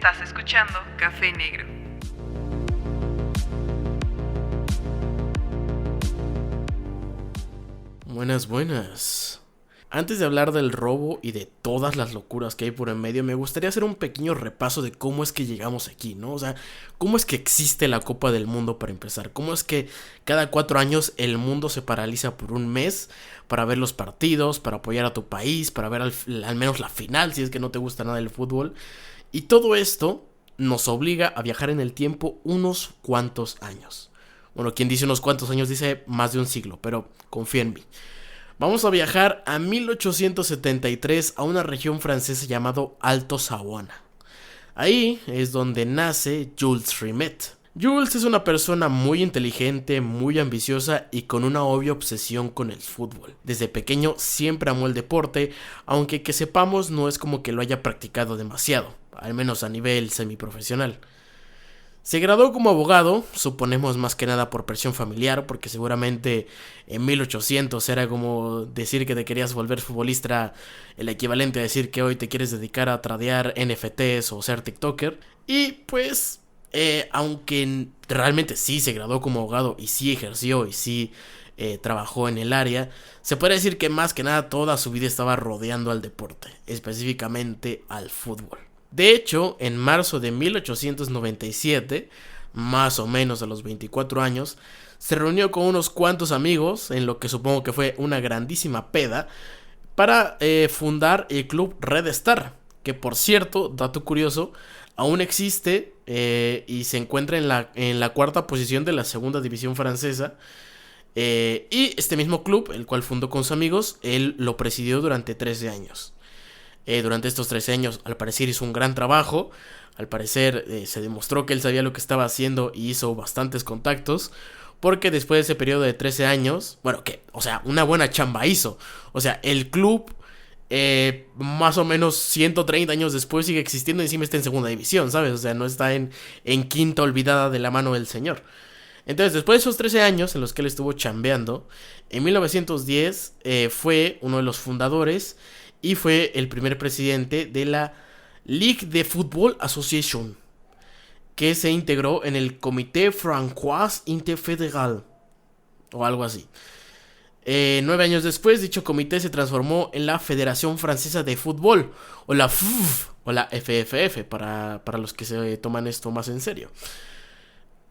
Estás escuchando Café Negro. Buenas. Antes de hablar del robo y de todas las locuras que hay por en medio, me gustaría hacer un pequeño repaso de cómo es que llegamos aquí, ¿no? O sea, cómo es que existe la Copa del Mundo para empezar. Cómo es que cada 4 años el mundo se paraliza por un mes para ver los partidos, para apoyar a tu país, para ver al menos la final, si es que no te gusta nada el fútbol. Y todo esto nos obliga a viajar en el tiempo unos cuantos años. Bueno, quien dice unos cuantos años dice más de un siglo, pero confía en mí. Vamos a viajar a 1873 a una región francesa llamado Alto Savoia. Ahí es donde nace Jules Rimet. Jules es una persona muy inteligente, muy ambiciosa y con una obvia obsesión con el fútbol. Desde pequeño siempre amó el deporte, aunque que sepamos no es como que lo haya practicado demasiado, al menos a nivel semiprofesional. Se graduó como abogado, suponemos más que nada por presión familiar, porque seguramente en 1800 era como decir que te querías volver futbolista, el equivalente a decir que hoy te quieres dedicar a tradear NFTs o ser TikToker. Y pues, aunque realmente sí se graduó como abogado y sí ejerció y sí trabajó en el área, se puede decir que más que nada toda su vida estaba rodeando al deporte, específicamente al fútbol. De hecho, en marzo de 1897, más o menos a los 24 años, se reunió con unos cuantos amigos, en lo que supongo que fue una grandísima peda, para fundar el club Red Star, que por cierto, dato curioso, aún existe y se encuentra en la cuarta posición de la segunda división francesa. Y este mismo club, el cual fundó con sus amigos, él lo presidió durante 13 años. Durante estos 13 años al parecer hizo un gran trabajo. Al parecer se demostró que él sabía lo que estaba haciendo y hizo bastantes contactos. Porque después de ese periodo de 13 años, bueno, una buena chamba hizo. O sea, el club más o menos 130 años después sigue existiendo y encima está en segunda división, ¿sabes? O sea, no está en quinta olvidada de la mano del señor. Entonces, después de esos 13 años en los que él estuvo chambeando, en 1910 fue uno de los fundadores y fue el primer presidente de la Ligue de Football Association, que se integró en el Comité Francois Interfédéral, o algo así. 9 años después, dicho comité se transformó en la Federación Francesa de Fútbol, o la FUF, o la FFF, para los que se toman esto más en serio.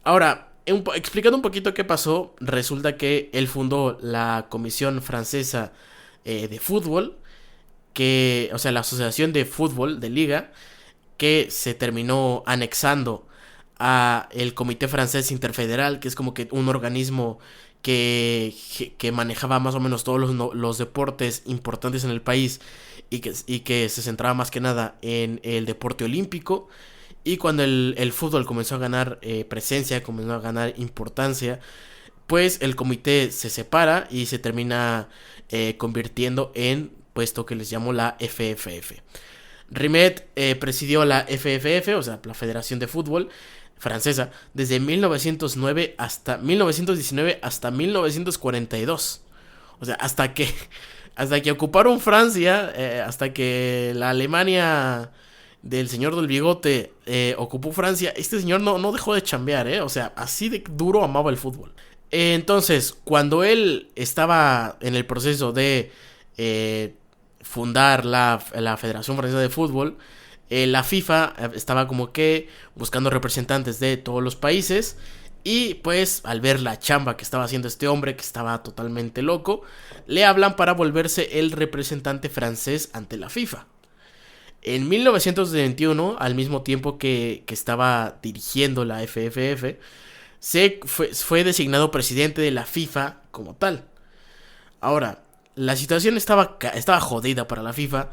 Ahora, explicando un poquito qué pasó, resulta que él fundó la Comisión Francesa de Fútbol, la Asociación de Fútbol de Liga, que se terminó anexando a el Comité Francés Interfederal, que es como que un organismo que manejaba más o menos todos los deportes importantes en el país y que se centraba más que nada en el deporte olímpico. Y cuando el fútbol comenzó a ganar presencia, comenzó a ganar importancia, pues el comité se separa y se termina convirtiendo en puesto que les llamo la FFF. Rimet presidió la FFF, o sea, la Federación de Fútbol Francesa, desde 1919 hasta 1942. O sea, hasta que ocuparon Francia, hasta que la Alemania del señor del bigote ocupó Francia, este señor no dejó de chambear, o sea, así de duro amaba el fútbol. Entonces, cuando él estaba en el proceso de fundar la Federación Francesa de Fútbol, la FIFA estaba como que buscando representantes de todos los países. Y pues al ver la chamba que estaba haciendo este hombre, que estaba totalmente loco, le hablan para volverse el representante francés ante la FIFA. En 1921, al mismo tiempo que estaba dirigiendo la FFF, fue designado presidente de la FIFA como tal. Ahora, la situación estaba jodida para la FIFA,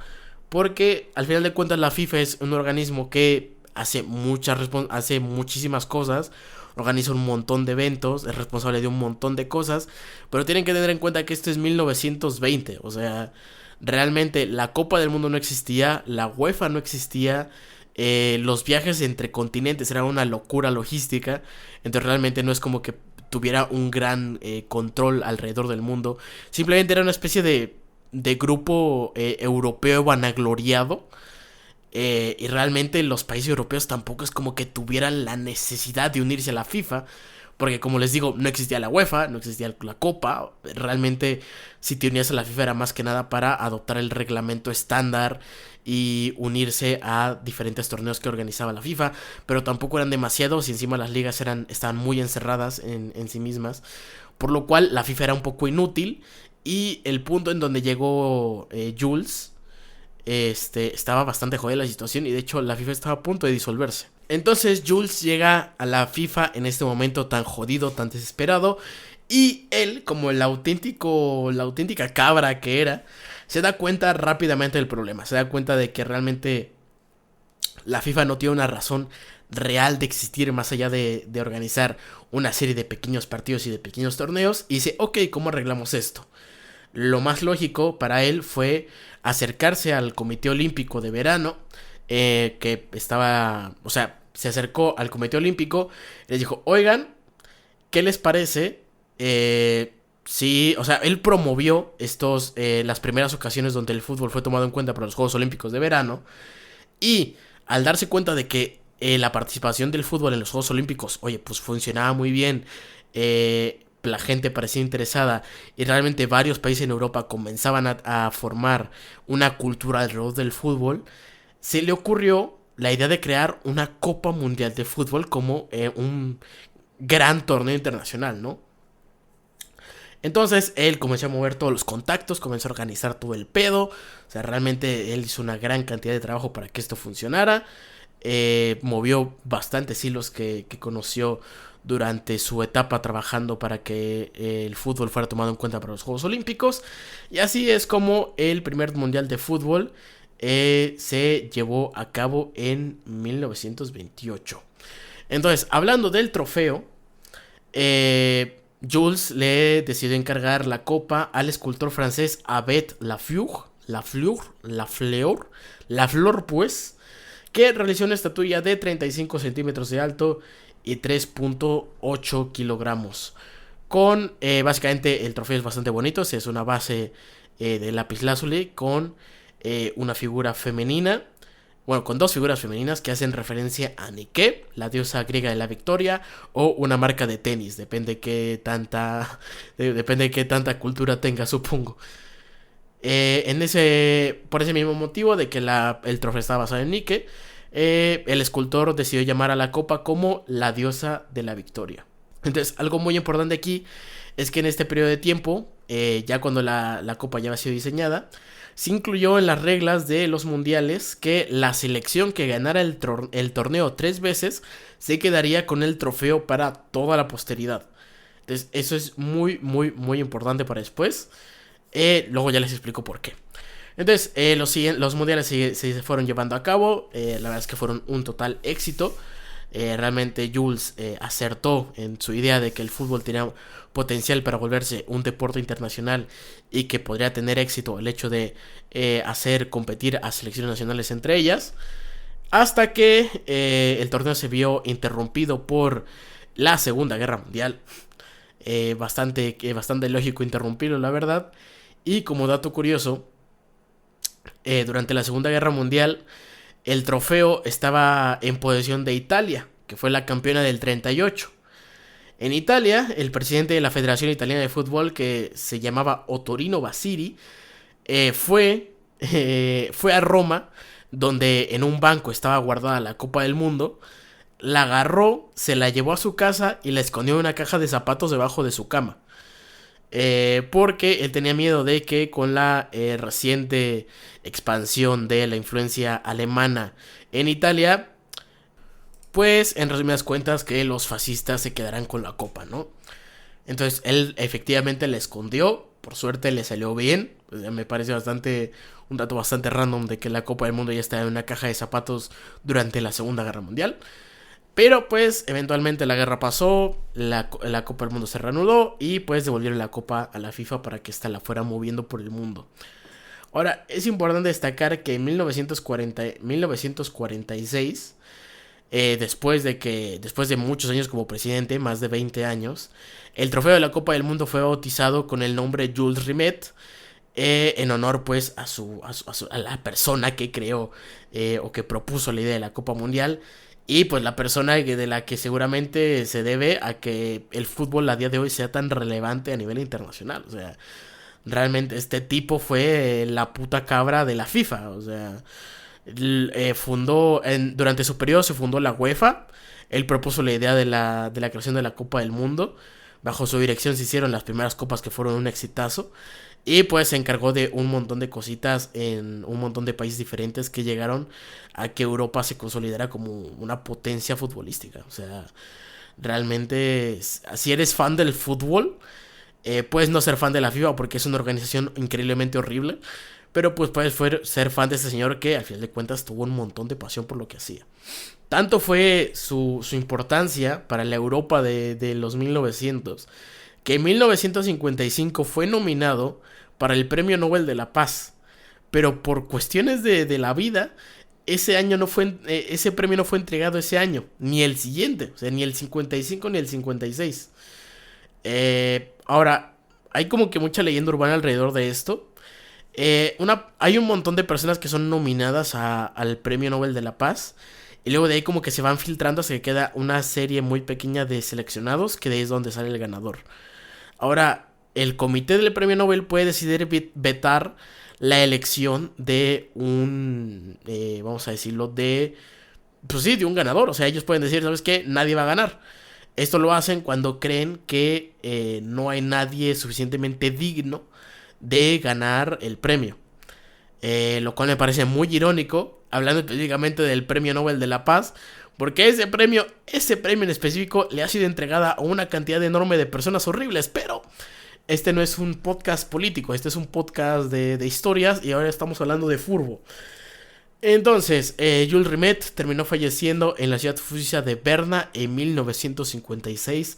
porque al final de cuentas la FIFA es un organismo que hace muchísimas cosas, organiza un montón de eventos, es responsable de un montón de cosas, pero tienen que tener en cuenta que esto es 1920, o sea, realmente la Copa del Mundo no existía, la UEFA no existía, los viajes entre continentes eran una locura logística, entonces realmente no es como que tuviera un gran control alrededor del mundo, simplemente era una especie de grupo europeo vanagloriado Y realmente los países europeos tampoco es como que tuvieran la necesidad de unirse a la FIFA, porque como les digo, no existía la UEFA, no existía la Copa. Realmente si te unías a la FIFA era más que nada para adoptar el reglamento estándar y unirse a diferentes torneos que organizaba la FIFA, pero tampoco eran demasiados y encima las ligas estaban muy encerradas en sí mismas, por lo cual la FIFA era un poco inútil. Y el punto en donde llegó Jules, estaba bastante jodida la situación y de hecho la FIFA estaba a punto de disolverse. Entonces Jules llega a la FIFA en este momento tan jodido, tan desesperado, y él, como la auténtica cabra que era, se da cuenta rápidamente del problema. Se da cuenta de que realmente la FIFA no tiene una razón real de existir más allá de organizar una serie de pequeños partidos y de pequeños torneos. Y dice, ok, ¿cómo arreglamos esto? Lo más lógico para él fue acercarse al Comité Olímpico de Verano, que estaba, o sea, se acercó al Comité Olímpico y les dijo, oigan, ¿qué les parece? Sí, o sea, él promovió las primeras ocasiones donde el fútbol fue tomado en cuenta para los Juegos Olímpicos de Verano, y al darse cuenta de que la participación del fútbol en los Juegos Olímpicos, oye, pues funcionaba muy bien, la gente parecía interesada y realmente varios países en Europa comenzaban a formar una cultura alrededor del fútbol, se le ocurrió la idea de crear una Copa Mundial de Fútbol como un gran torneo internacional, ¿no? Entonces él comenzó a mover todos los contactos, comenzó a organizar todo el pedo. O sea, realmente él hizo una gran cantidad de trabajo para que esto funcionara. Movió bastantes hilos que conoció durante su etapa trabajando para que el fútbol fuera tomado en cuenta para los Juegos Olímpicos. Y así es como el primer mundial de fútbol se llevó a cabo en 1928. Entonces, hablando del trofeo, Jules le decidió encargar la copa al escultor francés Abet Lafleur, pues, que realizó una estatuilla de 35 centímetros de alto y 3.8 kilogramos. Con, básicamente, el trofeo es bastante bonito. Es una base de lapislázuli con una figura femenina. Bueno, con dos figuras femeninas que hacen referencia a Nike, la diosa griega de la victoria, o una marca de tenis. Depende de qué tanta cultura tenga, supongo. Por ese mismo motivo de que el trofeo está basado en Nike, el escultor decidió llamar a la copa como la diosa de la victoria. Entonces, algo muy importante aquí es que en este periodo de tiempo, ya cuando la copa ya había sido diseñada, se incluyó en las reglas de los mundiales que la selección que ganara el torneo 3 veces se quedaría con el trofeo para toda la posteridad. Entonces, eso es muy, muy, muy importante para después. Luego ya les explico por qué. Entonces, los mundiales se fueron llevando a cabo. La verdad es que fueron un total éxito. Realmente Jules acertó en su idea de que el fútbol tenía potencial para volverse un deporte internacional y que podría tener éxito el hecho de hacer competir a selecciones nacionales entre ellas, hasta que el torneo se vio interrumpido por la Segunda Guerra Mundial. Bastante lógico interrumpirlo, la verdad. Y como dato curioso, durante la Segunda Guerra Mundial el trofeo estaba en posesión de Italia, que fue la campeona del 38. En Italia, el presidente de la Federación Italiana de Fútbol, que se llamaba Ottorino Basiri, fue a Roma, donde en un banco estaba guardada la Copa del Mundo, la agarró, se la llevó a su casa y la escondió en una caja de zapatos debajo de su cama. Porque él tenía miedo de que con la reciente expansión de la influencia alemana en Italia, pues en resumidas cuentas que los fascistas se quedarán con la copa, ¿no? Entonces él efectivamente la escondió, por suerte le salió bien. Pues me parece un dato bastante random de que la Copa del Mundo ya estaba en una caja de zapatos durante la Segunda Guerra Mundial. Pero pues eventualmente la guerra pasó, la Copa del Mundo se reanudó y pues devolvieron la copa a la FIFA para que ésta la fuera moviendo por el mundo. Ahora, es importante destacar que en 1946, después de muchos años como presidente, más de 20 años, el trofeo de la Copa del Mundo fue bautizado con el nombre Jules Rimet, en honor pues a la persona que creó o que propuso la idea de la Copa Mundial. Y pues la persona de la que seguramente se debe a que el fútbol a día de hoy sea tan relevante a nivel internacional. O sea, realmente este tipo fue la puta cabra de la FIFA. O sea, durante su periodo se fundó la UEFA. Él propuso la idea de la creación de la Copa del Mundo. Bajo su dirección se hicieron las primeras copas que fueron un exitazo. Y pues se encargó de un montón de cositas en un montón de países diferentes que llegaron a que Europa se consolidara como una potencia futbolística. O sea, realmente, si eres fan del fútbol, puedes no ser fan de la FIFA porque es una organización increíblemente horrible. Pero pues puedes ser fan de este señor que al final de cuentas tuvo un montón de pasión por lo que hacía. Tanto fue su importancia para la Europa de los 1900 que en 1955 fue nominado para el Premio Nobel de la Paz. Pero por cuestiones de la vida, ese premio no fue entregado ese año, ni el siguiente, o sea, ni el 55 ni el 56. Ahora, hay como que mucha leyenda urbana alrededor de esto. Hay un montón de personas que son nominadas al Premio Nobel de la Paz. Y luego de ahí como que se van filtrando hasta que queda una serie muy pequeña de seleccionados, que de ahí es donde sale el ganador. Ahora, el comité del Premio Nobel puede decidir vetar la elección de vamos a decirlo, pues sí, de un ganador. O sea, ellos pueden decir, ¿sabes qué? Nadie va a ganar. Esto lo hacen cuando creen que no hay nadie suficientemente digno de ganar el premio. Lo cual me parece muy irónico, hablando específicamente del Premio Nobel de la Paz, porque ese premio en específico le ha sido entregada a una cantidad enorme de personas horribles. Pero este no es un podcast político, este es un podcast de historias y ahora estamos hablando de furbo. Entonces, Jules Rimet terminó falleciendo en la ciudad suiza de Berna en 1956.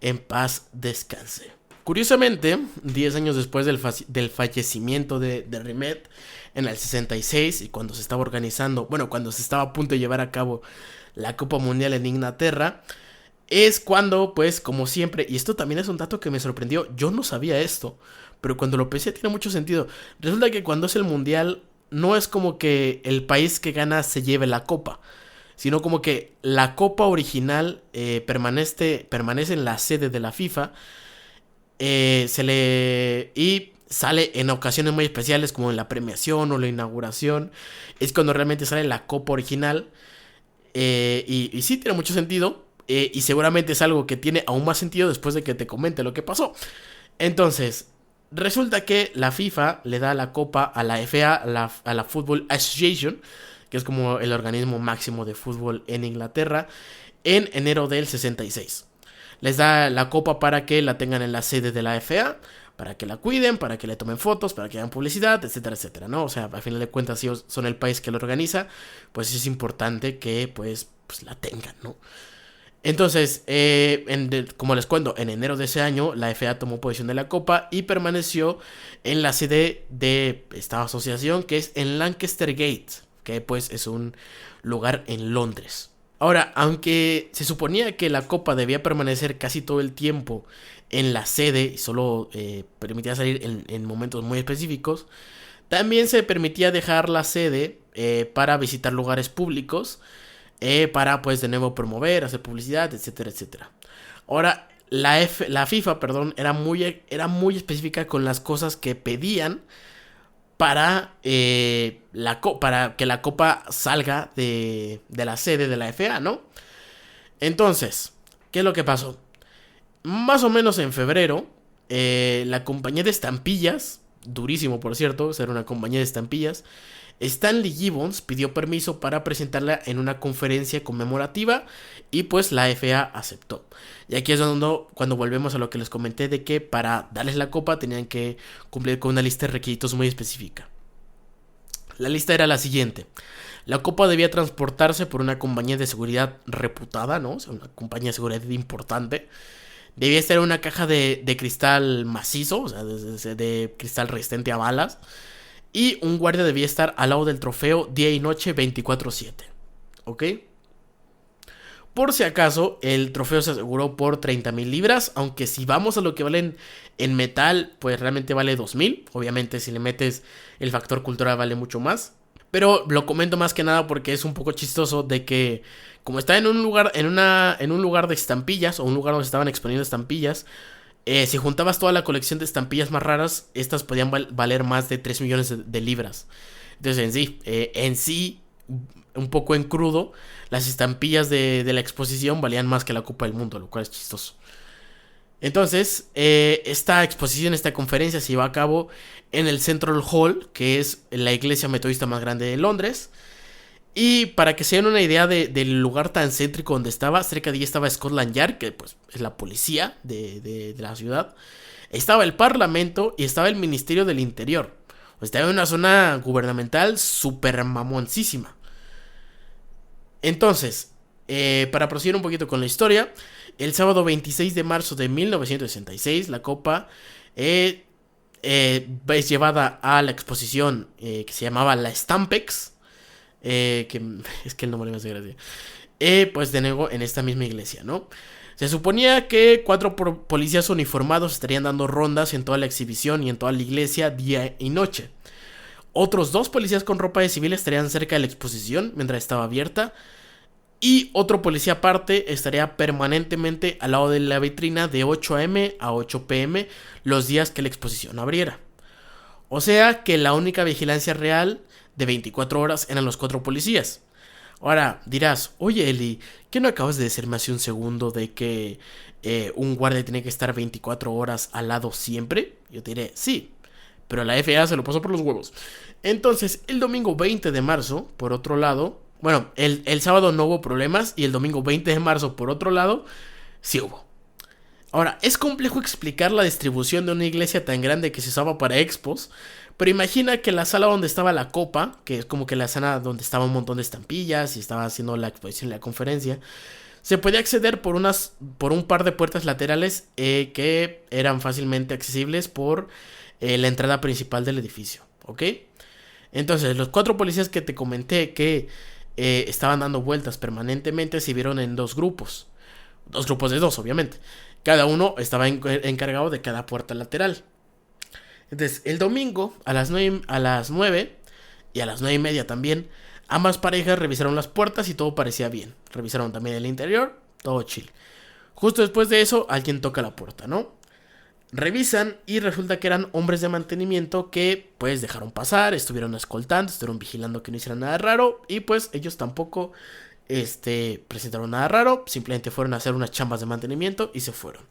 En paz descanse. Curiosamente, 10 años después del fallecimiento de Rimet, en el 66, y cuando se estaba organizando, cuando se estaba a punto de llevar a cabo la Copa Mundial en Inglaterra, es cuando, pues, como siempre, y esto también es un dato que me sorprendió, yo no sabía esto, pero cuando lo pensé tiene mucho sentido. Resulta que cuando es el Mundial, no es como que el país que gana se lleve la copa, sino como que la copa original permanece en la sede de la FIFA. Y sale en ocasiones muy especiales como en la premiación o la inauguración. Es cuando realmente sale la copa original. Y sí tiene mucho sentido. Y seguramente es algo que tiene aún más sentido después de que te comente lo que pasó. Entonces, resulta que la FIFA le da la copa a la FA, a la Football Association, que es como el organismo máximo de fútbol en Inglaterra, en enero del 66. Les da la copa para que la tengan en la sede de la FA, para que la cuiden, para que le tomen fotos, para que hagan publicidad, etcétera, etcétera, ¿no? O sea, a final de cuentas, si ellos son el país que lo organiza, pues es importante que, pues la tengan, ¿no? Entonces, como les cuento, en enero de ese año, la FA tomó posesión de la copa y permaneció en la sede de esta asociación, que es en Lancaster Gate, que pues es un lugar en Londres. Ahora, aunque se suponía que la copa debía permanecer casi todo el tiempo en la sede y solo permitía salir en momentos muy específicos, también se permitía dejar la sede para visitar lugares públicos, para pues de nuevo promover, hacer publicidad, etcétera, etcétera. Ahora, la FIFA, perdón, era muy específica con las cosas que pedían para para que la copa salga de la sede de la FA, ¿no? Entonces, ¿qué es lo que pasó? Más o menos en febrero, la compañía de estampillas, durísimo por cierto, ser una compañía de estampillas, Stanley Gibbons pidió permiso para presentarla en una conferencia conmemorativa y pues la FA aceptó. Y aquí es cuando volvemos a lo que les comenté de que para darles la copa tenían que cumplir con una lista de requisitos muy específica. La lista era la siguiente: la copa debía transportarse por una compañía de seguridad reputada, ¿no? O sea, una compañía de seguridad importante. Debía estar en una caja de cristal macizo, o sea, de cristal resistente a balas. Y un guardia debía estar al lado del trofeo día y noche 24/7. ¿Ok? Por si acaso, el trofeo se aseguró por 30,000 libras, aunque si vamos a lo que valen en metal, pues realmente vale 2,000. Obviamente si le metes el factor cultural vale mucho más. Pero lo comento más que nada porque es un poco chistoso de que como está en un lugar, en un lugar de estampillas, o un lugar donde estaban exponiendo estampillas, si juntabas toda la colección de estampillas más raras, estas podían valer más de 3 millones de libras. Entonces en sí, un poco en crudo, las estampillas de la exposición valían más que la Copa del Mundo, lo cual es chistoso. Entonces, esta exposición, esta conferencia se lleva a cabo en el Central Hall, que es la iglesia metodista más grande de Londres. Y para que se den una idea del lugar tan céntrico donde estaba, cerca de allí estaba Scotland Yard, que pues es la policía de la ciudad. Estaba el Parlamento y estaba el Ministerio del Interior. Estaba en una zona gubernamental súper mamoncísima. Entonces, para proseguir un poquito con la historia, el sábado 26 de marzo de 1966, la copa es llevada a la exposición que se llamaba la Stampex, que es que el nombre me hace gracia, pues de nuevo en esta misma iglesia, ¿no? Se suponía que 4 policías uniformados estarían dando rondas en toda la exhibición y en toda la iglesia día y noche. Otros 2 policías con ropa de civil estarían cerca de la exposición mientras estaba abierta. Y otro policía aparte estaría permanentemente al lado de la vitrina de 8 a.m. a 8 p.m. los días que la exposición abriera. O sea que la única vigilancia real de 24 horas eran los 4 policías. Ahora dirás, oye Eli, ¿qué no acabas de decirme hace un segundo de que un guardia tiene que estar 24 horas al lado siempre? Yo te diré, sí, pero la FAA se lo pasó por los huevos. Entonces, el domingo 20 de marzo, por otro lado, bueno, el sábado no hubo problemas y el domingo 20 de marzo, por otro lado, sí hubo. Ahora, es complejo explicar la distribución de una iglesia tan grande que se usaba para expos, pero imagina que la sala donde estaba la copa, que es como que la sala donde estaba un montón de estampillas y estaba haciendo la exposición y la conferencia, se podía acceder por un par de puertas laterales que eran fácilmente accesibles por la entrada principal del edificio, ¿ok? Entonces, los 4 policías que te comenté que estaban dando vueltas permanentemente se vieron en 2 grupos. 2 grupos de 2, obviamente. Cada uno estaba encargado de cada puerta lateral. Entonces, el domingo a las 9 y a las 9:30 también, ambas parejas revisaron las puertas y todo parecía bien. Revisaron también el interior, todo chill. Justo después de eso, alguien toca la puerta, ¿no? Revisan y resulta que eran hombres de mantenimiento que pues dejaron pasar, estuvieron escoltando, estuvieron vigilando que no hicieran nada raro y pues ellos tampoco presentaron nada raro, simplemente fueron a hacer unas chambas de mantenimiento y se fueron.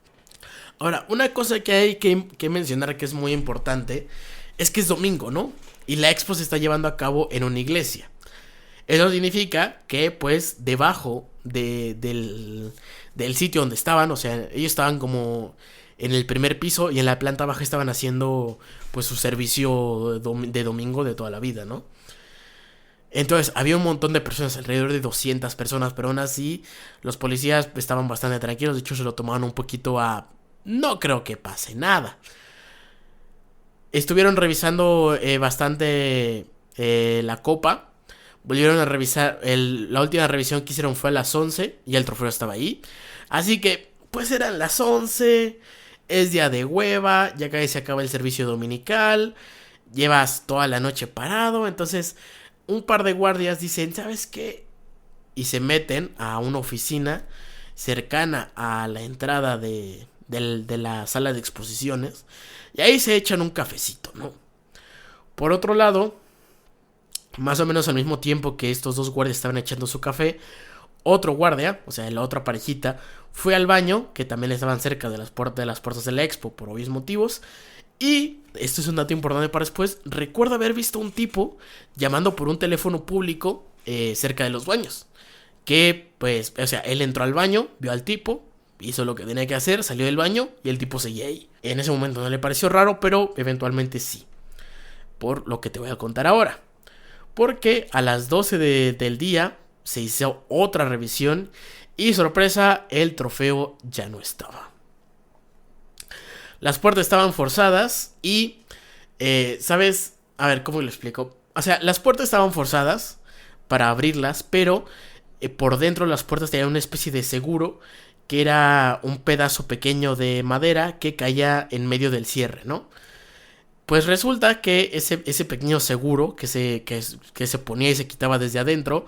Ahora, una cosa que hay que mencionar que es muy importante es que es domingo, ¿no? Y la expo se está llevando a cabo en una iglesia. Eso significa que pues debajo del sitio donde estaban, o sea, ellos estaban como en el primer piso y en la planta baja estaban haciendo pues su servicio de domingo de toda la vida, ¿no? Entonces había un montón de personas, alrededor de 200 personas, pero aún así los policías estaban bastante tranquilos, de hecho se lo tomaban un poquito a... No creo que pase nada. Estuvieron revisando bastante la copa. Volvieron a revisar, la última revisión que hicieron fue a las 11 y el trofeo estaba ahí. Así que pues eran las 11, es día de hueva, ya casi se acaba el servicio dominical, llevas toda la noche parado, entonces un par de guardias dicen, ¿sabes qué? Y se meten a una oficina cercana a la entrada de la sala de exposiciones y ahí se echan un cafecito, ¿no? Por otro lado, más o menos al mismo tiempo que estos 2 guardias estaban echando su café, otro guardia, o sea, la otra parejita, fue al baño, que también estaban cerca de las puertas de la expo por obvios motivos. Y esto es un dato importante para después. Recuerdo haber visto un tipo llamando por un teléfono público cerca de los baños. Que pues, o sea, él entró al baño, vio al tipo, hizo lo que tenía que hacer, salió del baño y el tipo seguía ahí. En ese momento no le pareció raro, pero eventualmente sí. Por lo que te voy a contar ahora. Porque a las 12 del día se hizo otra revisión y sorpresa, el trofeo ya no estaba. Las puertas estaban forzadas y, ¿sabes? A ver, ¿cómo lo explico? O sea, las puertas estaban forzadas para abrirlas, pero por dentro las puertas tenían una especie de seguro, que era un pedazo pequeño de madera que caía en medio del cierre, ¿no? Pues resulta que ese pequeño seguro que se ponía y se quitaba desde adentro,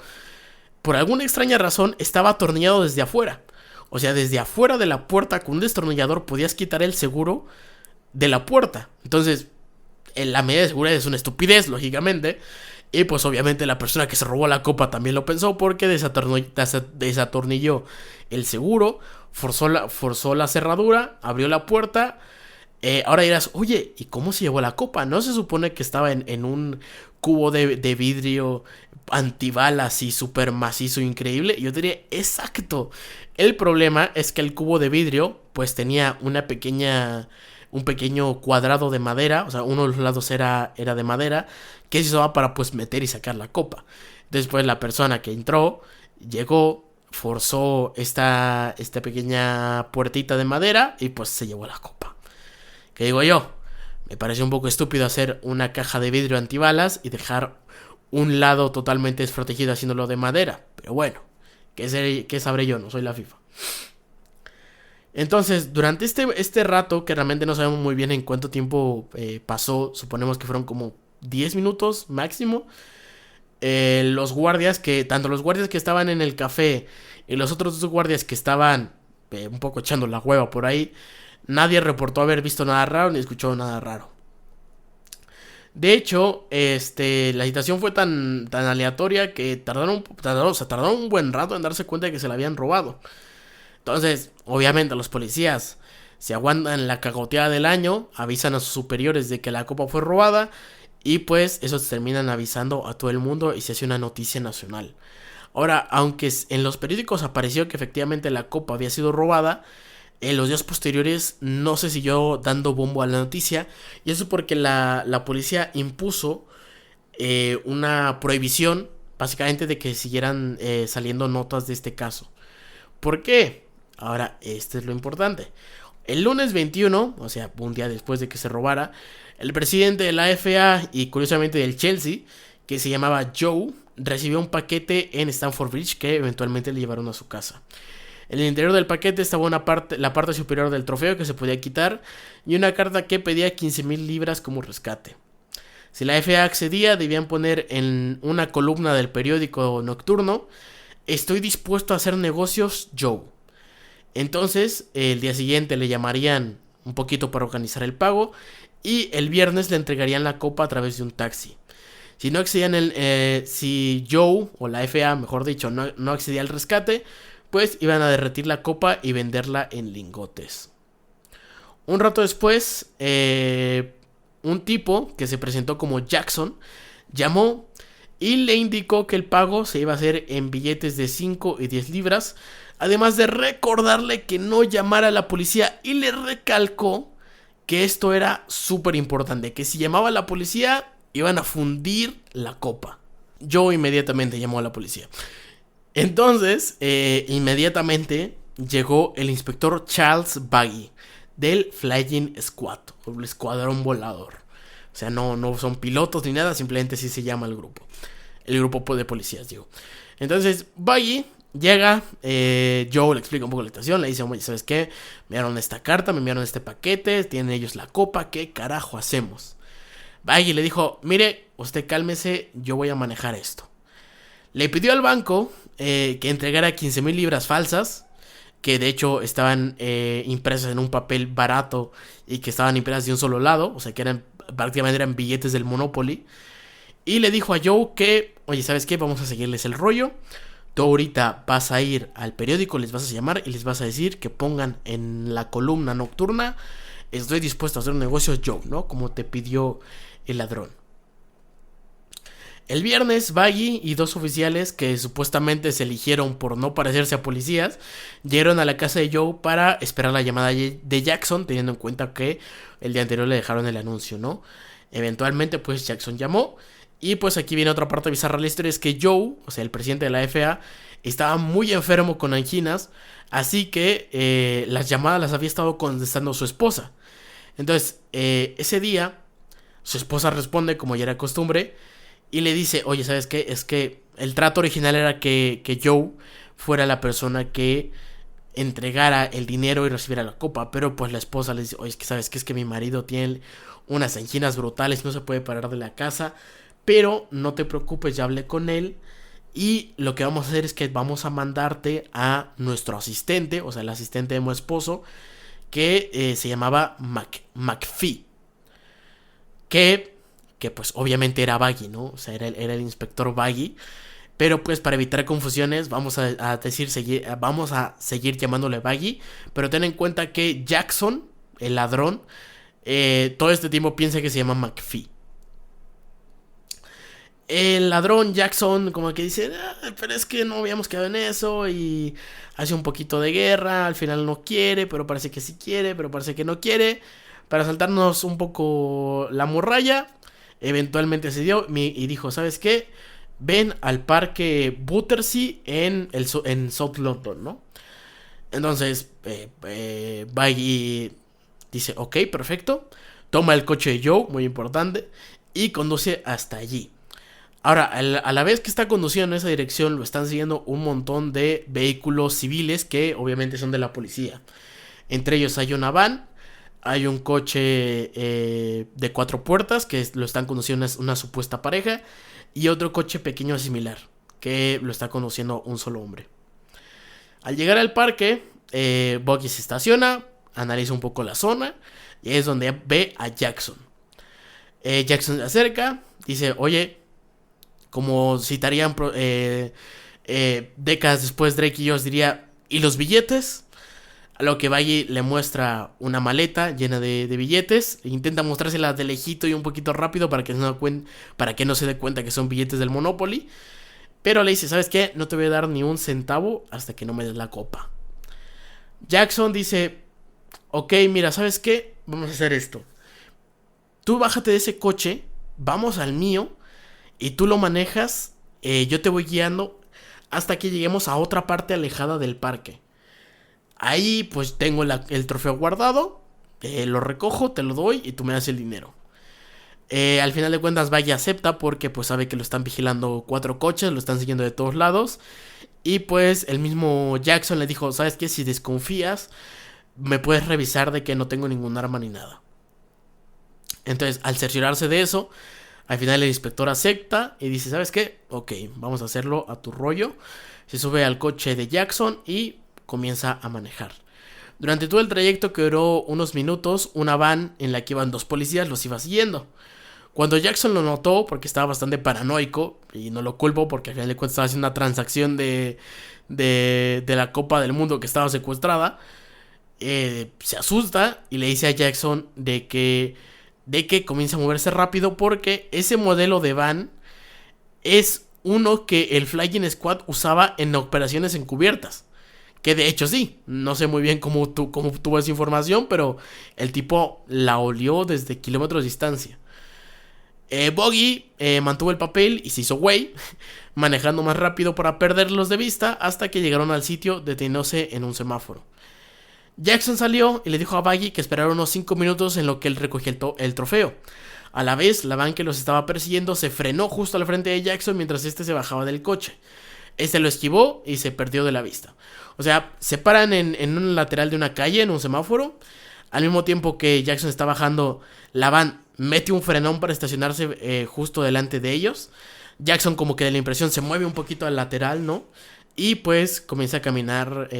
por alguna extraña razón estaba atornillado desde afuera. O sea, desde afuera de la puerta con un destornillador podías quitar el seguro de la puerta. Entonces, la medida de seguridad es una estupidez, lógicamente. Y pues obviamente la persona que se robó la copa también lo pensó, porque desatornilló el seguro, forzó la cerradura, abrió la puerta. Ahora dirás, oye, ¿y cómo se llevó la copa? ¿No se supone que estaba en un cubo de vidrio antibalas y súper macizo increíble? Yo diría, exacto. El problema es que el cubo de vidrio pues tenía un pequeño cuadrado de madera, o sea, uno de los lados era de madera, que se usaba para pues meter y sacar la copa. Después la persona que entró, llegó, forzó esta pequeña puertita de madera y pues se llevó la copa. ¿Qué digo yo? Me parece un poco estúpido hacer una caja de vidrio antibalas y dejar un lado totalmente desprotegido haciéndolo de madera. Pero bueno, ¿qué sabré yo? No soy la FIFA. Entonces, durante este rato, que realmente no sabemos muy bien en cuánto tiempo pasó, suponemos que fueron como 10 minutos máximo, tanto los guardias que estaban en el café y los otros dos guardias que estaban un poco echando la hueva por ahí, nadie reportó haber visto nada raro ni escuchado nada raro. De hecho, la situación fue tan aleatoria que tardaron un buen rato en darse cuenta de que se la habían robado. Entonces, obviamente los policías se aguantan la cagoteada del año, avisan a sus superiores de que la copa fue robada y pues esos terminan avisando a todo el mundo y se hace una noticia nacional. Ahora, aunque en los periódicos apareció que efectivamente la copa había sido robada, en los días posteriores no se siguió dando bombo a la noticia, y eso porque la policía impuso una prohibición básicamente de que siguieran saliendo notas de este caso. ¿Por qué? Ahora, esto es lo importante. El lunes 21, o sea, un día después de que se robara, el presidente de la FA y curiosamente del Chelsea, que se llamaba Joe, recibió un paquete en Stamford Bridge que eventualmente le llevaron a su casa. En el interior del paquete estaba la parte superior del trofeo que se podía quitar y una carta que pedía 15,000 libras como rescate. Si la FA accedía, debían poner en una columna del periódico nocturno: "Estoy dispuesto a hacer negocios, Joe". Entonces, el día siguiente le llamarían un poquito para organizar el pago y el viernes le entregarían la copa a través de un taxi. Si no accedían si Joe, o la FA, mejor dicho, no accedía al rescate, pues iban a derretir la copa y venderla en lingotes. Un rato después, un tipo que se presentó como Jackson llamó y le indicó que el pago se iba a hacer en billetes de 5 y 10 libras, además de recordarle que no llamara a la policía, y le recalcó que esto era súper importante, que si llamaba a la policía iban a fundir la copa. Joe inmediatamente llamó a la policía. Entonces, inmediatamente llegó el inspector Charles Baggy del Flying Squad, o el escuadrón volador. O sea, no son pilotos ni nada, simplemente así se llama el grupo. El grupo de policías, digo. Entonces, Baggy llega, Joe le explica un poco la situación, le dice: oye, ¿sabes qué? Me enviaron esta carta, me enviaron este paquete, tienen ellos la copa, ¿qué carajo hacemos? Baggy le dijo: mire, usted cálmese, yo voy a manejar esto. Le pidió al banco que entregara 15,000 libras falsas, que de hecho estaban impresas en un papel barato y que estaban impresas de un solo lado, o sea que prácticamente eran billetes del Monopoly. Y le dijo a Joe que: oye, ¿sabes qué? Vamos a seguirles el rollo. Tú ahorita vas a ir al periódico, les vas a llamar y les vas a decir que pongan en la columna nocturna: estoy dispuesto a hacer un negocio, Joe, ¿no? Como te pidió el ladrón. El viernes, Baggy y dos oficiales que supuestamente se eligieron por no parecerse a policías llegaron a la casa de Joe para esperar la llamada de Jackson, teniendo en cuenta que el día anterior le dejaron el anuncio, ¿no? Eventualmente, pues Jackson llamó. Y pues aquí viene otra parte bizarra de la historia: es que Joe, o sea el presidente de la FA, estaba muy enfermo con anginas, así que las llamadas las había estado contestando su esposa. Entonces, ese día, su esposa responde como ya era costumbre y le dice: oye, ¿sabes qué? Es que el trato original era que Joe fuera la persona que entregara el dinero y recibiera la copa, pero pues la esposa le dice, oye, es que sabes que es que mi marido tiene unas anginas brutales, no se puede parar de la casa, pero no te preocupes, ya hablé con él y lo que vamos a hacer es que vamos a mandarte a nuestro asistente, o sea, el asistente de mi esposo, que se llamaba McPhee, que pues obviamente era Baggy, ¿no? O sea, era el inspector Baggy. Pero pues para evitar confusiones vamos vamos a seguir llamándole Baggy. Pero ten en cuenta que Jackson, el ladrón, todo este tiempo piensa que se llama McPhee. El ladrón Jackson como que dice, pero es que no habíamos quedado en eso. Y hace un poquito de guerra. Al final no quiere, pero parece que sí quiere, pero parece que no quiere. Para saltarnos un poco la morralla, eventualmente se dio y dijo, ¿sabes qué? Ven al parque Battersea en South London, ¿no? Entonces, Baggy dice, ok, perfecto. Toma el coche de Joe, muy importante, y conduce hasta allí. Ahora, a la vez que está conduciendo en esa dirección, lo están siguiendo un montón de vehículos civiles que obviamente son de la policía. Entre ellos hay una van, hay un coche de 4 puertas que lo están conduciendo una supuesta pareja, y otro coche pequeño similar que lo está conduciendo un solo hombre. Al llegar al parque, Bucky se estaciona, analiza un poco la zona y es donde ve a Jackson. Jackson se acerca, dice, oye, como citarían décadas después Drake y Josh diría, ¿y los billetes? A lo que Baggy le muestra una maleta llena de billetes. Intenta mostrársela de lejito y un poquito rápido para que no se dé cuenta que son billetes del Monopoly. Pero le dice, ¿sabes qué? No te voy a dar ni un centavo hasta que no me des la copa. Jackson dice, ok, mira, ¿sabes qué? Vamos a hacer esto. Tú bájate de ese coche, vamos al mío y tú lo manejas. Yo te voy guiando hasta que lleguemos a otra parte alejada del parque. Ahí pues tengo el trofeo guardado, lo recojo, te lo doy y tú me das el dinero. Al final de cuentas Baggy acepta porque pues sabe que lo están vigilando 4 coches, lo están siguiendo de todos lados. Y pues el mismo Jackson le dijo, ¿sabes qué? Si desconfías, me puedes revisar de que no tengo ningún arma ni nada. Entonces al cerciorarse de eso, al final el inspector acepta y dice, ¿sabes qué? Ok, vamos a hacerlo a tu rollo. Se sube al coche de Jackson y comienza a manejar. Durante todo el trayecto, que duró unos minutos, una van en la que iban 2 policías los iba siguiendo. Cuando Jackson lo notó, porque estaba bastante paranoico, y no lo culpo porque al final de cuentas estaba haciendo una transacción de la Copa del Mundo que estaba secuestrada, se asusta y le dice a Jackson de que comienza a moverse rápido porque ese modelo de van es uno que el Flying Squad usaba en operaciones encubiertas. Que de hecho sí, no sé muy bien cómo tuvo esa información, pero el tipo la olió desde kilómetros de distancia. Buggy mantuvo el papel y se hizo güey, manejando más rápido para perderlos de vista hasta que llegaron al sitio deteniéndose en un semáforo. Jackson salió y le dijo a Baggy que esperara unos 5 minutos en lo que él recogía el trofeo. A la vez, la van que los estaba persiguiendo se frenó justo al frente de Jackson mientras este se bajaba del coche. Este lo esquivó y se perdió de la vista. O sea, se paran en un lateral de una calle, en un semáforo. Al mismo tiempo que Jackson está bajando, la van mete un frenón para estacionarse justo delante de ellos. Jackson como que de la impresión se mueve un poquito al lateral, ¿no? Y pues comienza a caminar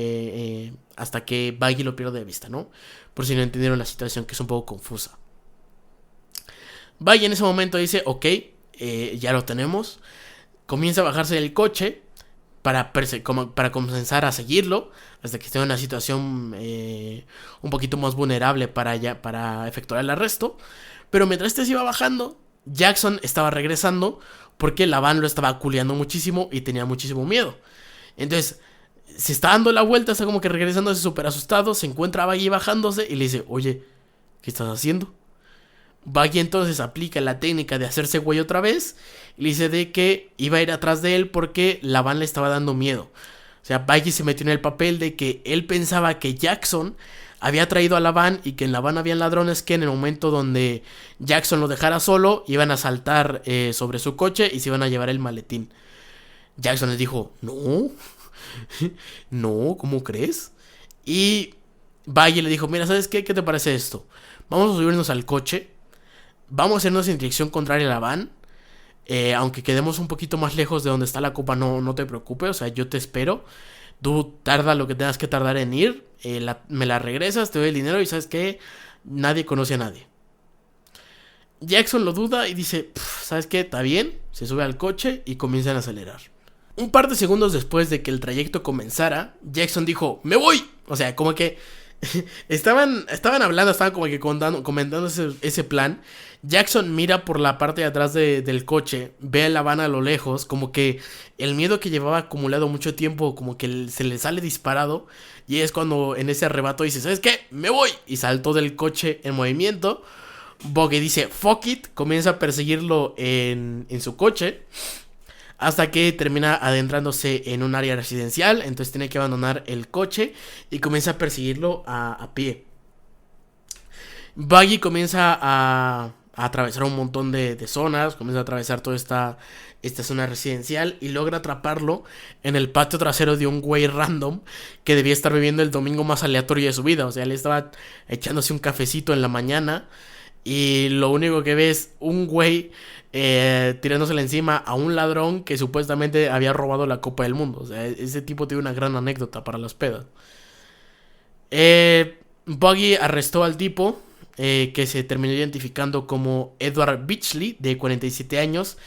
hasta que Baggy lo pierde de vista, ¿no? Por si no entendieron la situación, que es un poco confusa. Baggy en ese momento dice, ok, ya lo tenemos. Comienza a bajarse del coche para comenzar a seguirlo hasta que esté en una situación un poquito más vulnerable para efectuar el arresto. Pero mientras este se iba bajando, Jackson estaba regresando porque la van lo estaba culeando muchísimo y tenía muchísimo miedo. Entonces se está dando la vuelta, está como que regresándose súper asustado. Se encuentra a Baggy bajándose y le dice, oye, ¿qué estás haciendo? Baggy entonces aplica la técnica de hacerse güey otra vez y le dice de que iba a ir atrás de él porque la van le estaba dando miedo. O sea, Baggy se metió en el papel de que él pensaba que Jackson había traído a la van y que en la van habían ladrones que en el momento donde Jackson lo dejara solo iban a saltar sobre su coche y se iban a llevar el maletín. Jackson les dijo, no, no, ¿cómo crees? Y Baggy le dijo, mira, ¿sabes qué? ¿Qué te parece esto? Vamos a subirnos al coche, vamos a hacernos en dirección contraria a la van. Aunque quedemos un poquito más lejos de donde está la copa, no te preocupes, o sea, yo te espero. Tú tarda lo que tengas que tardar en ir, me la regresas, te doy el dinero y ¿sabes qué? Nadie conoce a nadie. Jackson lo duda y dice, ¿sabes qué? Está bien, se sube al coche y comienzan a acelerar. Un par de segundos después de que el trayecto comenzara, Jackson dijo, ¡me voy! O sea, como que estaban hablando, estaban como que comentando ese plan. Jackson mira por la parte de atrás del coche, ve a La Habana a lo lejos, como que el miedo que llevaba acumulado mucho tiempo, como que se le sale disparado. Y es cuando en ese arrebato dice, ¿sabes qué? ¡Me voy! Y saltó del coche en movimiento. Buggy dice, fuck it, comienza a perseguirlo en su coche. Hasta que termina adentrándose en un área residencial. Entonces tiene que abandonar el coche y comienza a perseguirlo a pie. Buggy comienza a atravesar un montón de zonas. Comienza a atravesar toda esta zona residencial y logra atraparlo en el patio trasero de un güey random que debía estar viviendo el domingo más aleatorio de su vida. O sea, él estaba echándose un cafecito en la mañana y lo único que ve es un güey tirándosele encima a un ladrón que supuestamente había robado la Copa del Mundo. O sea, ese tipo tiene una gran anécdota para las pedas. Buggy arrestó al tipo, que se terminó identificando como Edward Beachley, de 47 años,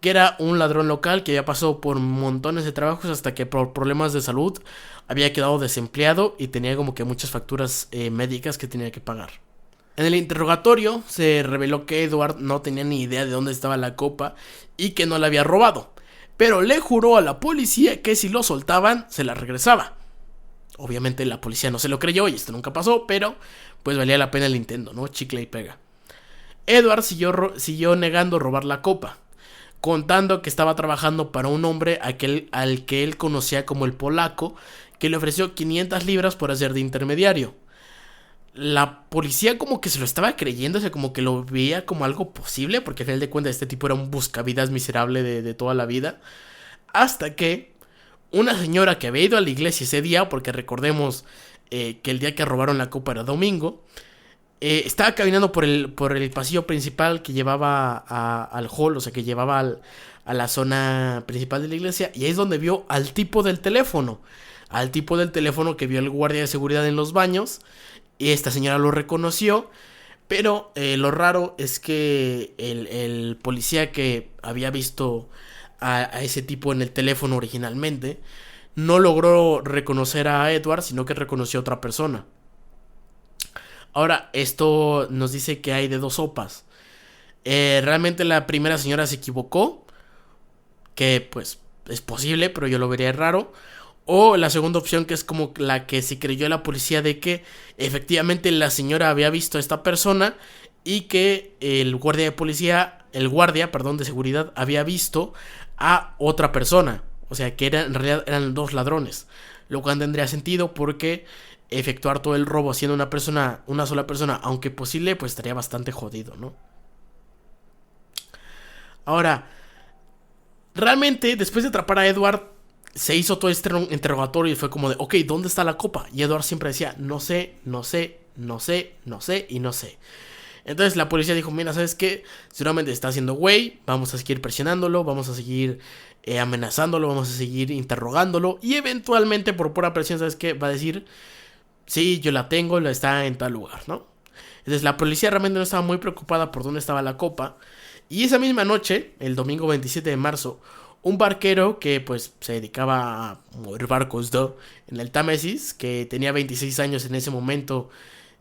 que era un ladrón local que había pasado por montones de trabajos hasta que por problemas de salud había quedado desempleado y tenía como que muchas facturas médicas que tenía que pagar. En el interrogatorio se reveló que Edward no tenía ni idea de dónde estaba la copa y que no la había robado, pero le juró a la policía que si lo soltaban se la regresaba. Obviamente la policía no se lo creyó y esto nunca pasó, pero pues valía la pena el intento, ¿no? Chicle y pega. Edward siguió negando robar la copa, contando que estaba trabajando para un hombre al que él conocía como el polaco, que le ofreció 500 libras por hacer de intermediario. La policía como que se lo estaba creyendo, o sea, como que lo veía como algo posible, porque al final de cuentas este tipo era un buscavidas miserable de toda la vida. Hasta que una señora que había ido a la iglesia ese día, porque recordemos que el día que robaron la copa era domingo, estaba caminando por el pasillo principal que llevaba al hall, o sea, que llevaba a la zona principal de la iglesia, y ahí es donde vio al tipo del teléfono. Al tipo del teléfono que vio el guardia de seguridad en los baños. Y esta señora lo reconoció. Pero lo raro es que el policía que había visto a ese tipo en el teléfono originalmente no logró reconocer a Edward, sino que reconoció a otra persona. Ahora, esto nos dice que hay de dos sopas. Realmente la primera señora se equivocó, que pues es posible, pero yo lo vería raro. O la segunda opción, que es como la que se creyó la policía, de que efectivamente la señora había visto a esta persona y que el guardia de seguridad había visto a otra persona. O sea, que en realidad eran dos ladrones. Lo cual tendría sentido porque efectuar todo el robo siendo una sola persona, aunque posible, pues estaría bastante jodido, ¿no? Ahora, realmente, después de atrapar a Edward, se hizo todo este interrogatorio y fue como de, ok, ¿dónde está la copa? Y Edward siempre decía, no sé, no sé, no sé, no sé y no sé. Entonces la policía dijo, mira, ¿sabes qué? Seguramente está haciendo güey, vamos a seguir presionándolo, vamos a seguir amenazándolo, vamos a seguir interrogándolo. Y eventualmente, por pura presión, ¿sabes qué? Va a decir, sí, yo la tengo, la está en tal lugar, ¿no? Entonces la policía realmente no estaba muy preocupada por dónde estaba la copa. Y esa misma noche, el domingo 27 de marzo, un barquero que pues se dedicaba a mover barcos en el Támesis, que tenía 26 años en ese momento,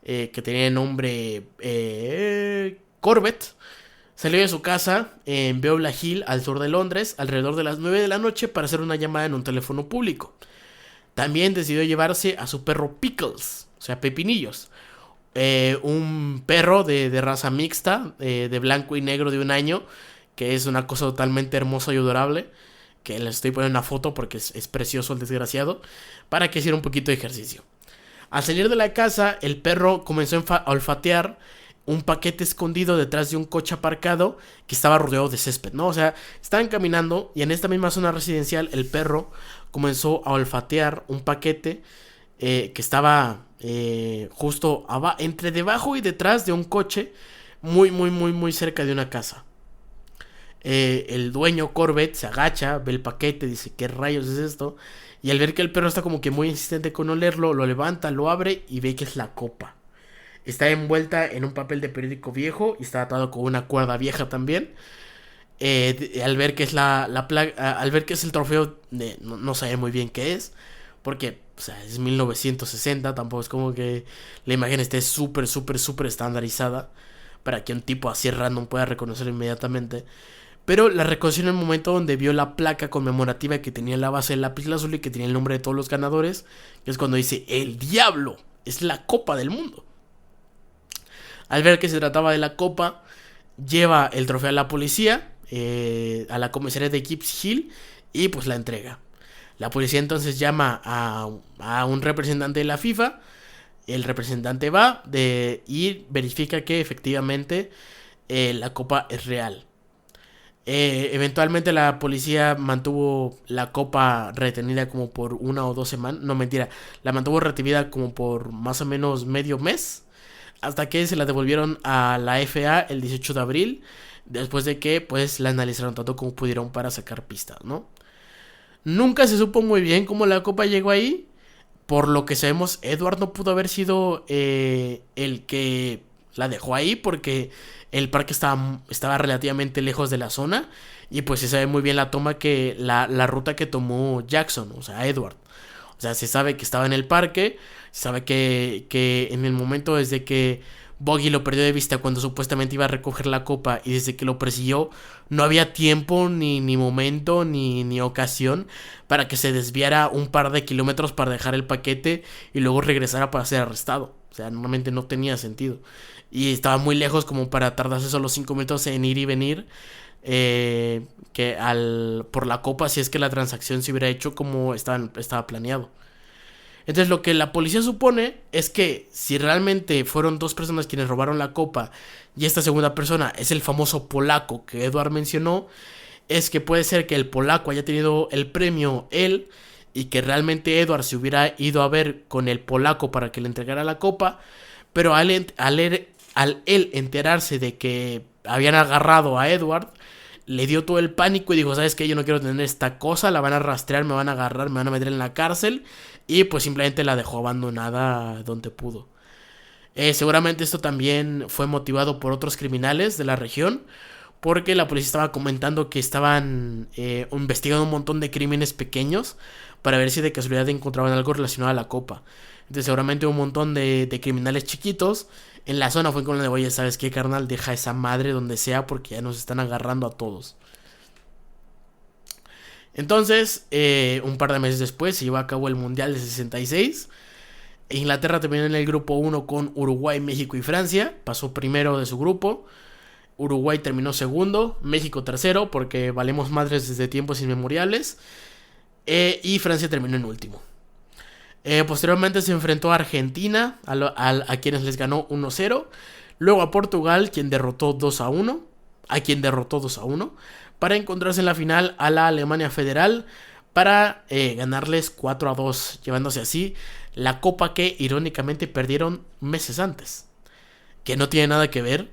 que tenía el nombre Corbett, salió de su casa en Beulah Hill, al sur de Londres, alrededor de las 9 de la noche para hacer una llamada en un teléfono público. También decidió llevarse a su perro Pickles, o sea, Pepinillos, un perro de raza mixta, de blanco y negro de 1 año, que es una cosa totalmente hermosa y adorable, que les estoy poniendo una foto porque es precioso el desgraciado, para que hiciera un poquito de ejercicio. Al salir de la casa, el perro comenzó a olfatear un paquete escondido detrás de un coche aparcado que estaba rodeado de césped, ¿no? O sea, estaban caminando y en esta misma zona residencial el perro comenzó a olfatear un paquete que estaba justo entre debajo y detrás de un coche muy cerca de una casa. El dueño Corbett se agacha, ve el paquete, dice ¿qué rayos es esto? Y al ver que el perro está como que muy insistente con olerlo, lo levanta, lo abre y ve que es la copa. Está envuelta en un papel de periódico viejo y está atado con una cuerda vieja también. Al ver que es al ver que es el trofeo, no sabe muy bien qué es, porque o sea, es 1960, tampoco es como que la imagen esté súper estandarizada para que un tipo así random pueda reconocerlo inmediatamente. Pero la reconoció en el momento donde vio la placa conmemorativa que tenía en la base del lápiz azul y que tenía el nombre de todos los ganadores, que es cuando dice el diablo, es la copa del mundo. Al ver que se trataba de la copa, lleva el trofeo a la policía, a la comisaría de Gibbs Hill, y pues la entrega. La policía entonces llama a un representante de la FIFA. El representante va y verifica que efectivamente la copa es real. Eventualmente la policía mantuvo la copa retenida como por 1 o 2 semanas. No, mentira, la mantuvo retenida como por más o menos medio mes, hasta que se la devolvieron a la FA el 18 de abril, después de que pues la analizaron tanto como pudieron para sacar pistas, ¿no? Nunca se supo muy bien cómo la copa llegó ahí. Por lo que sabemos, Edward no pudo haber sido el que la dejó ahí, porque el parque estaba relativamente lejos de la zona. Y pues se sabe muy bien la ruta que tomó Jackson, o sea, Edward. O sea, se sabe que estaba en el parque. Se sabe que en el momento desde que Boggy lo perdió de vista cuando supuestamente iba a recoger la copa, y desde que lo persiguió, no había tiempo, ni momento, ni ocasión para que se desviara un par de kilómetros para dejar el paquete y luego regresara para ser arrestado. O sea, normalmente no tenía sentido. Y estaba muy lejos como para tardarse solo 5 minutos en ir y venir. Por la copa, si es que la transacción se hubiera hecho como estaba planeado. Entonces lo que la policía supone es que si realmente fueron 2 personas quienes robaron la copa y esta segunda persona es el famoso polaco que Edward mencionó, es que puede ser que el polaco haya tenido el premio él, y que realmente Edward se hubiera ido a ver con el polaco para que le entregara la copa, pero al él enterarse de que habían agarrado a Edward, le dio todo el pánico y dijo, ¿sabes qué? Yo no quiero tener esta cosa, la van a rastrear, me van a agarrar, me van a meter en la cárcel. Y pues simplemente la dejó abandonada donde pudo. Seguramente esto también fue motivado por otros criminales de la región, porque la policía estaba comentando que estaban investigando un montón de crímenes pequeños para ver si de casualidad encontraban algo relacionado a la copa. Entonces seguramente un montón de criminales chiquitos en la zona fue con el de, oye, ¿sabes qué, carnal? Deja esa madre donde sea porque ya nos están agarrando a todos. Entonces, un par de meses después se llevó a cabo el Mundial de 66. Inglaterra terminó en el grupo 1 con Uruguay, México y Francia. Pasó primero de su grupo. Uruguay terminó segundo, México tercero, porque valemos madres desde tiempos inmemoriales. Y Francia terminó en último. Posteriormente se enfrentó a Argentina, a quienes les ganó 1-0. Luego a Portugal, quien derrotó 2-1. A quien derrotó 2-1. Para encontrarse en la final a la Alemania Federal para ganarles 4-2, llevándose así la copa que irónicamente perdieron meses antes. Que no tiene nada que ver,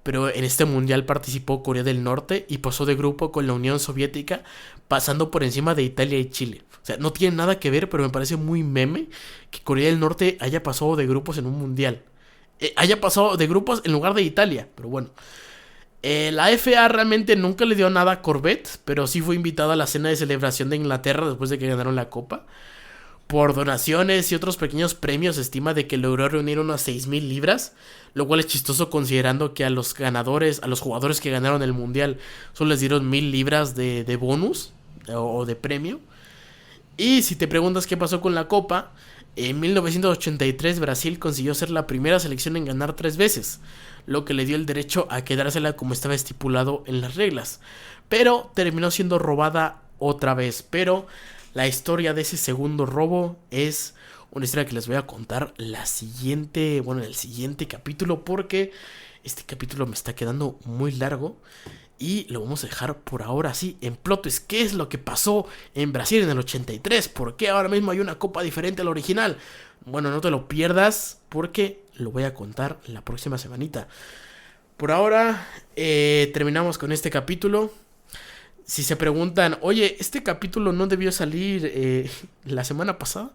pero en este mundial participó Corea del Norte y pasó de grupo con la Unión Soviética, pasando por encima de Italia y Chile. O sea, no tiene nada que ver, pero me parece muy meme que Corea del Norte haya pasado de grupos en un mundial. Haya pasado de grupos en lugar de Italia, pero bueno. La FA realmente nunca le dio nada a Corbett, pero sí fue invitado a la cena de celebración de Inglaterra después de que ganaron la copa. Por donaciones y otros pequeños premios se estima de que logró reunir unas 6,000 libras, lo cual es chistoso considerando que a los ganadores, a los jugadores que ganaron el mundial, solo les dieron 1,000 libras de bonus o de premio. Y si te preguntas qué pasó con la copa, en 1983 Brasil consiguió ser la primera selección en ganar 3 veces, lo que le dio el derecho a quedársela como estaba estipulado en las reglas, pero terminó siendo robada otra vez. Pero la historia de ese segundo robo es Una historia que les voy a contar en el siguiente capítulo, porque este capítulo me está quedando muy largo. Y lo vamos a dejar por ahora así en plot twist. ¿Qué es lo que pasó en Brasil en el 83? ¿Por qué ahora mismo hay una copa diferente a la original? Bueno, no te lo pierdas porque lo voy a contar la próxima semanita. Por ahora terminamos con este capítulo. Si se preguntan, oye, ¿este capítulo no debió salir la semana pasada?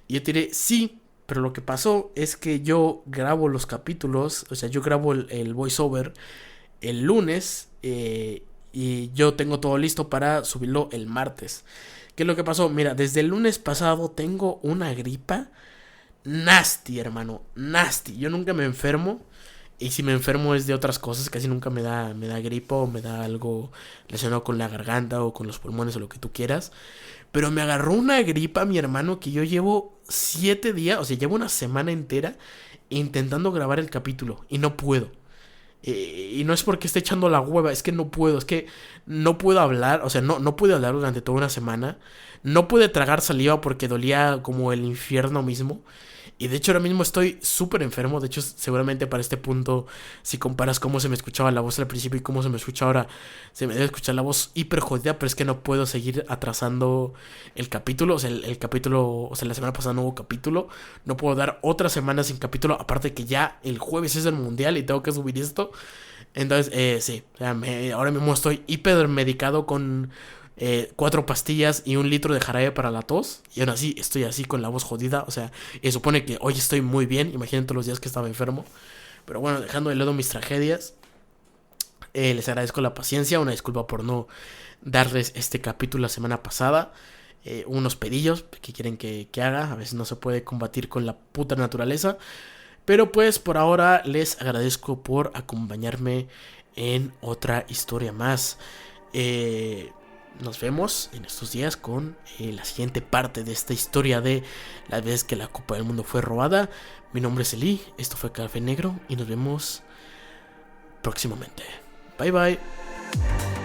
Y yo te diré, sí, pero lo que pasó es que yo grabo los capítulos, o sea, yo grabo el voiceover el lunes y yo tengo todo listo para subirlo el martes. ¿Qué es lo que pasó? Mira, desde el lunes pasado tengo una gripa nasty, hermano, nasty. Yo nunca me enfermo. Y si me enfermo es de otras cosas, casi nunca me da gripa o me da algo relacionado con la garganta o con los pulmones o lo que tú quieras. Pero me agarró una gripa, mi hermano, que yo llevo 7 días, o sea, llevo una semana entera intentando grabar el capítulo y no puedo. Y no es porque esté echando la hueva, es que no puedo, es que no puedo hablar, o sea, no pude hablar durante toda una semana. No pude tragar saliva porque dolía como el infierno mismo. Y de hecho ahora mismo estoy súper enfermo. De hecho seguramente para este punto, si comparas cómo se me escuchaba la voz al principio y cómo se me escucha ahora, se me debe escuchar la voz hiper jodida. Pero es que no puedo seguir atrasando el capítulo. O sea, el capítulo, o sea, la semana pasada no hubo capítulo. No puedo dar otra semana sin capítulo. Aparte que ya el jueves es el mundial y tengo que subir esto. Entonces, sí, o sea, ahora mismo estoy hiper medicado con 4 pastillas y 1 litro de jarabe para la tos. Y aún así estoy así con la voz jodida. O sea, supone que hoy estoy muy bien. Imaginen todos los días que estaba enfermo. Pero bueno, dejando de lado mis tragedias, les agradezco la paciencia. Una disculpa por no darles este capítulo la semana pasada. Unos pedillos que quieren que haga. A veces no se puede combatir con la puta naturaleza. Pero pues por ahora les agradezco por acompañarme en otra historia más. Nos vemos en estos días con la siguiente parte de esta historia de las veces que la Copa del Mundo fue robada. Mi nombre es Eli, esto fue Café Negro y nos vemos próximamente. Bye bye.